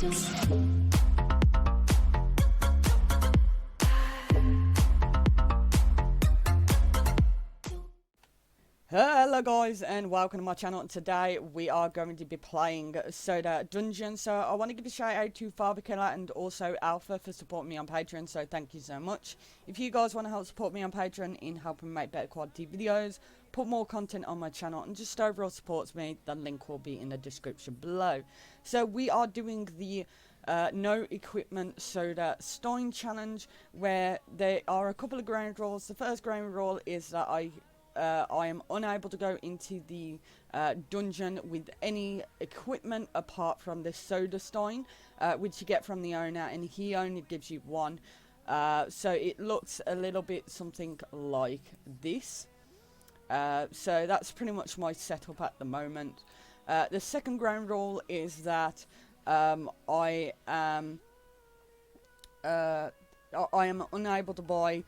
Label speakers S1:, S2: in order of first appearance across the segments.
S1: Hello guys and welcome to my channel. Today we are going to be playing Soda Dungeon. So I want to give a shout out to Father Killer and also Alpha for supporting me on Patreon, so thank you so much. If you guys want to help support me on Patreon in helping make better quality videos, put more content on my channel and just overall supports me, the link will be in the description below. So we are doing the no equipment soda Stein challenge, where there are a couple of ground rules. The first ground rule is that I am unable to go into the dungeon with any equipment apart from the soda Stein, which you get from the owner, and he only gives you one. So it looks a little bit something like this. So that's pretty much my setup at the moment. The second ground rule is that I am unable to buy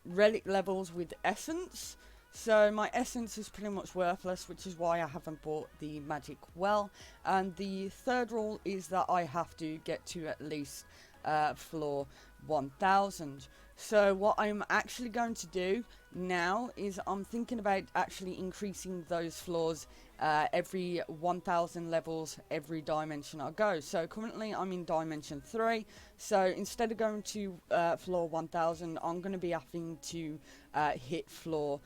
S1: relic levels with essence, so my essence is pretty much worthless, which is why I haven't bought the magic well. And the third rule is that I have to get to at least floor 1000. So what I'm actually going to do now is I'm thinking about actually increasing those floors every 1000 levels every dimension I go. So currently I'm in dimension 3, so instead of going to floor 1000, I'm going to be having to hit floor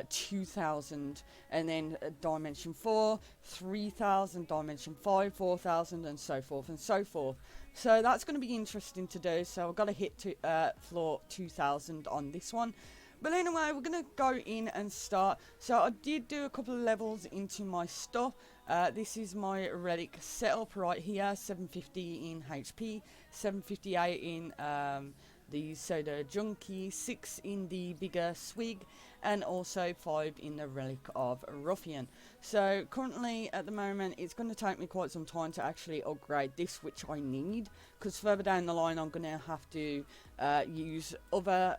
S1: 2000, and then dimension 4 3000, dimension 5 4000, and so forth and so forth. So that's going to be interesting to do. So I've got to hit to floor 2000 on this one. But anyway, we're going to go in and start. So I did do a couple of levels into my stuff. This is my relic setup right here. 750 in HP, 758 in the Soda Junkie, 6 in the bigger Swig, and also 5 in the Relic of Ruffian. So currently at the moment it's going to take me quite some time to actually upgrade this, which I need, because further down the line I'm going to have to use other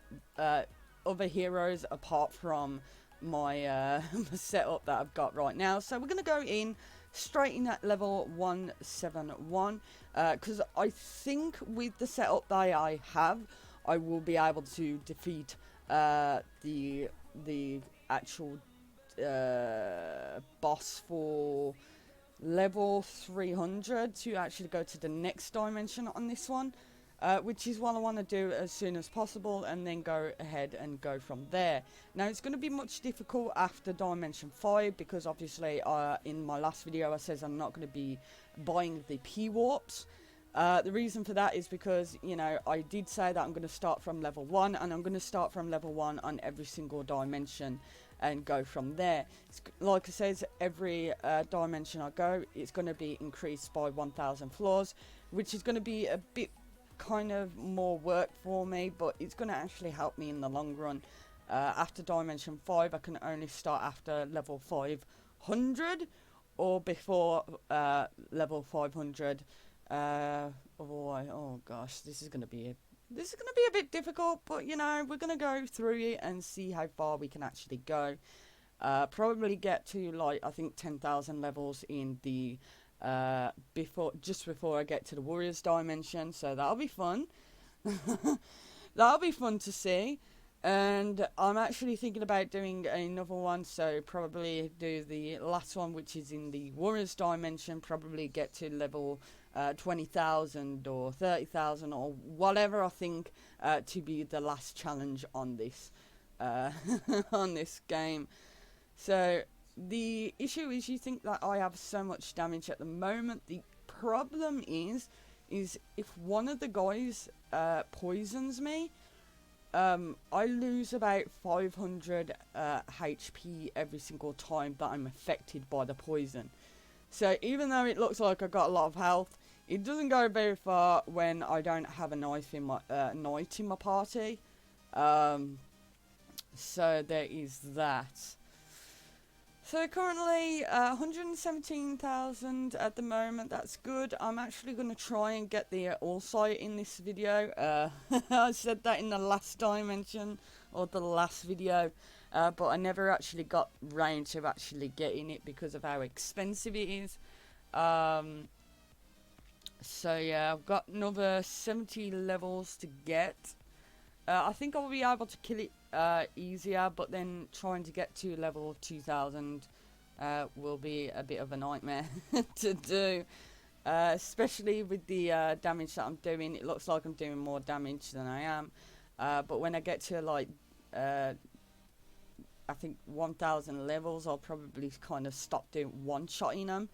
S1: heroes apart from my setup that I've got right now. So we're going to go in straight in at level 171, because I think with the setup that I have, I will be able to defeat the actual boss for level 300 to actually go to the next dimension on this one. Which is what I want to do as soon as possible, and then go ahead and go from there. Now it's going to be much difficult after dimension 5, because obviously in my last video I says I'm not going to be buying the P-warps. The reason for that is because, you know, I did say that I'm going to start from level 1, and I'm going to start from level 1 on every single dimension and go from there. Like I says, every dimension I go, it's going to be increased by 1000 floors, which is going to be a bit kind of more work for me, but it's going to actually help me in the long run. After dimension 5 I can only start after level 500 or before level 500. Oh gosh, this is going to be a bit difficult, but you know, we're going to go through it and see how far we can actually go. Probably get to, like, I think 10,000 levels in the just before I get to the Warriors dimension, so that'll be fun. That'll be fun to see. And I'm actually thinking about doing another one, so probably do the last one, which is in the Warriors dimension, probably get to level 20,000 or 30,000 or whatever I think to be the last challenge on this on this game. So the issue is, you think that I have so much damage at the moment. The problem is if one of the guys poisons me, I lose about 500 HP every single time that I'm affected by the poison. So even though it looks like I got a lot of health, it doesn't go very far when I don't have a knife in my knight in my party. So there is that. So currently 117,000 at the moment. That's good. I'm actually going to try and get the all sight in this video. I said that in the last dimension or the last video, but I never actually got round to actually getting it because of how expensive it is. So yeah, I've got another 70 levels to get. I think I'll be able to kill it easier, but then trying to get to level 2000 will be a bit of a nightmare to do. Especially with the damage that I'm doing. It looks like I'm doing more damage than I am. But when I get to like, I think 1000 levels, I'll probably kind of stop doing one-shotting them.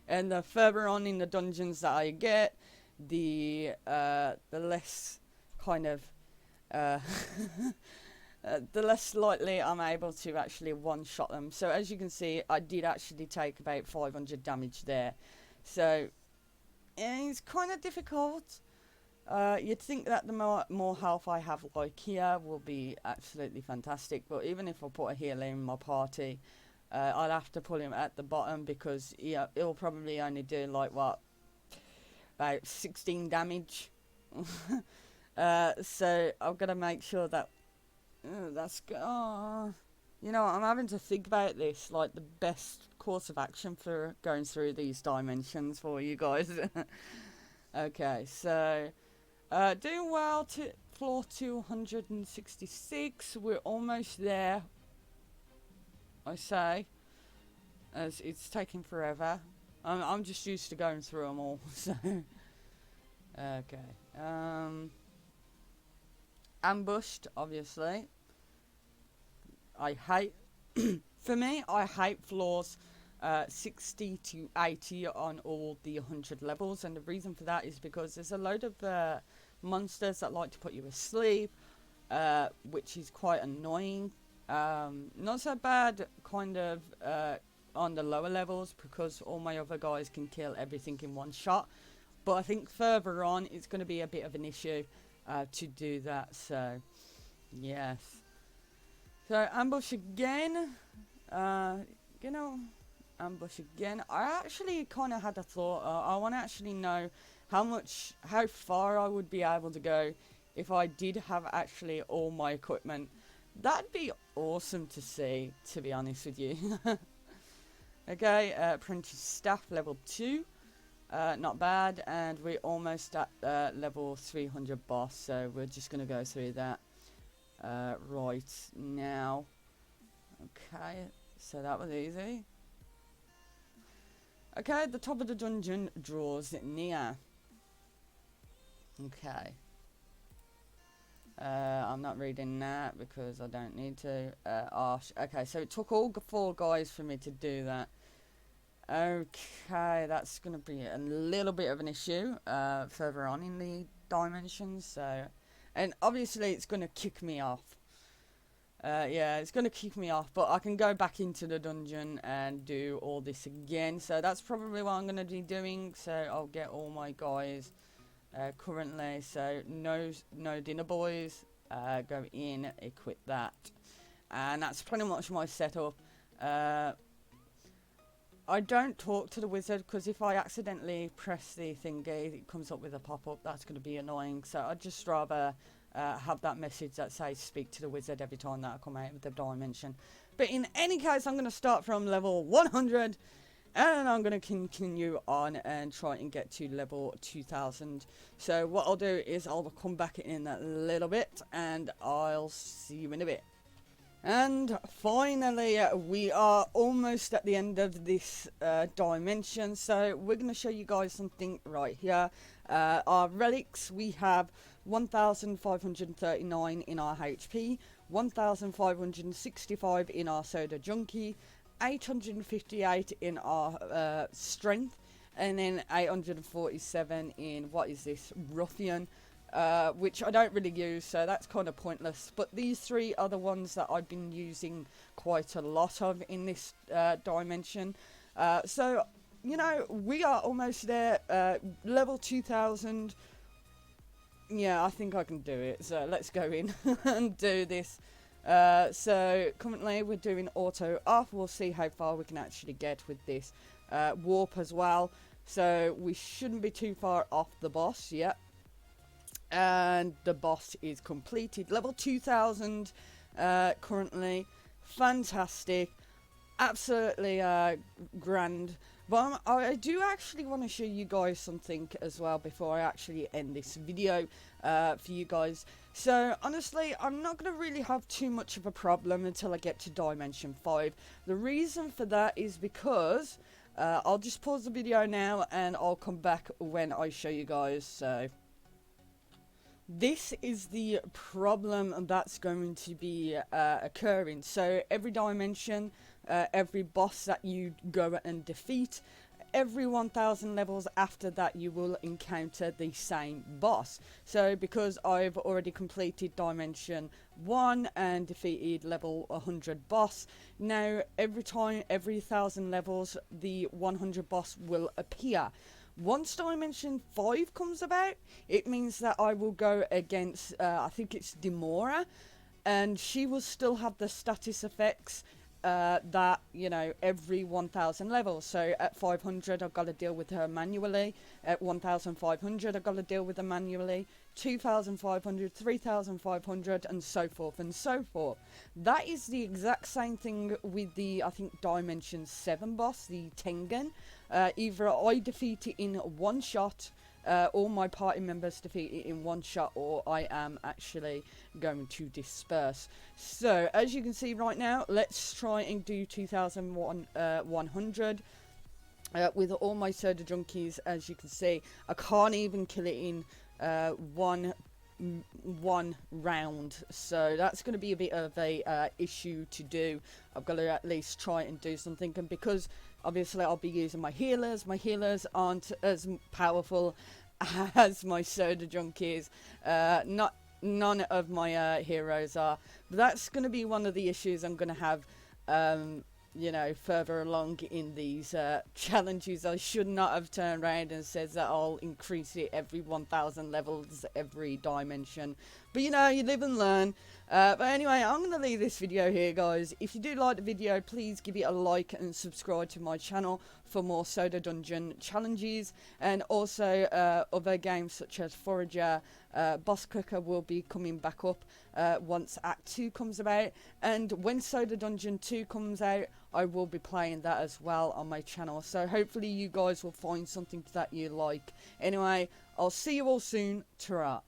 S1: And the further on in the dungeons that I get, the less kind of the less likely I'm able to actually one-shot them. So as you can see, I did actually take about 500 damage there. So it's kind of difficult. You'd think that the more health I have like here will be absolutely fantastic. But even if I put a healer in my party, I'll have to put him at the bottom because it'll probably only do like what, about 16 damage. So I've got to make sure that that's good. Oh, you know, I'm having to think about this, like the best course of action for going through these dimensions for you guys. Okay, so doing well to floor 266. We're almost there, I say, as it's taking forever. I'm just used to going through them all. So okay, ambushed, obviously. I hate, for me, I hate floors 60 to 80 on all the 100 levels, and the reason for that is because there's a load of monsters that like to put you asleep, which is quite annoying. Not so bad kind of on the lower levels because all my other guys can kill everything in one shot, but I think further on it's going to be a bit of an issue to do that. So yes, so ambush again. You know, ambush again. I actually kind of had a thought. I want to actually know how far I would be able to go if I did have actually all my equipment. That'd be awesome to see, to be honest with you. Okay, apprentice staff level 2. Not bad, and we're almost at level 300 boss, so we're just going to go through that right now. Okay, so that was easy. Okay, the top of the dungeon draws near. Okay. I'm not reading that because I don't need to. Okay, so it took all 4 guys for me to do that. Okay, that's going to be a little bit of an issue further on in the dimensions. So, and obviously it's going to kick me off. Yeah, it's going to kick me off, but I can go back into the dungeon and do all this again. So that's probably what I'm going to be doing. So I'll get all my guys currently. So no dinner boys. Go in, equip that. And that's pretty much my setup. I don't talk to the wizard because if I accidentally press the thingy, it comes up with a pop-up. That's going to be annoying. So I'd just rather have that message that says speak to the wizard every time that I come out of the dimension. But in any case, I'm going to start from level 100 and I'm going to continue on and try and get to level 2000. So what I'll do is I'll come back in a little bit and I'll see you in a bit. And finally, we are almost at the end of this dimension, so we're going to show you guys something right here. Our relics, we have 1,539 in our HP, 1,565 in our soda junkie, 858 in our strength, and then 847 in, what is this, ruffian. Which I don't really use, so that's kind of pointless. But these 3 are the ones that I've been using quite a lot of in this dimension. So, you know, we are almost there. Level 2000. Yeah, I think I can do it. So let's go in and do this. So currently we're doing auto off. We'll see how far we can actually get with this warp as well. So we shouldn't be too far off the boss yet. And the boss is completed. Level 2000 currently. Fantastic. Absolutely grand. But I do actually want to show you guys something as well before I actually end this video for you guys. So honestly, I'm not going to really have too much of a problem until I get to Dimension 5. The reason for that is because I'll just pause the video now and I'll come back when I show you guys. So this is the problem that's going to be occurring. So every dimension, every boss that you go and defeat, every 1000 levels after that you will encounter the same boss. So because I've already completed Dimension 1 and defeated level 100 boss, now every time, every 1000 levels, the 100 boss will appear. Once Dimension 5 comes about, it means that I will go against, I think it's Demora, and she will still have the status effects that, you know, every 1000 levels. So at 500 I've got to deal with her manually, at 1500 I've got to deal with her manually, 2500, 3500, and so forth and so forth. That is the exact same thing with the, I think, Dimension 7 boss, the Tengen. Either I defeat it in one shot, all my party members defeat it in one shot, or I am actually going to disperse. So as you can see right now, let's try and do 2100 with all my soda junkies. As you can see, I can't even kill it in one round, so that's going to be a bit of a issue to do. I've got to at least try and do something, and because obviously I'll be using my healers aren't as powerful as my soda junkies. None of my heroes are, but that's going to be one of the issues I'm going to have you know, further along in these challenges. I should not have turned around and said that I'll increase it every 1000 levels, every dimension. But you know, you live and learn. But anyway, I'm going to leave this video here, guys. If you do like the video, please give it a like and subscribe to my channel for more Soda Dungeon challenges. And also other games such as Forager, Boss Clicker will be coming back up once Act 2 comes about. And when Soda Dungeon 2 comes out, I will be playing that as well on my channel. So hopefully you guys will find something that you like. Anyway, I'll see you all soon. Ta-ra.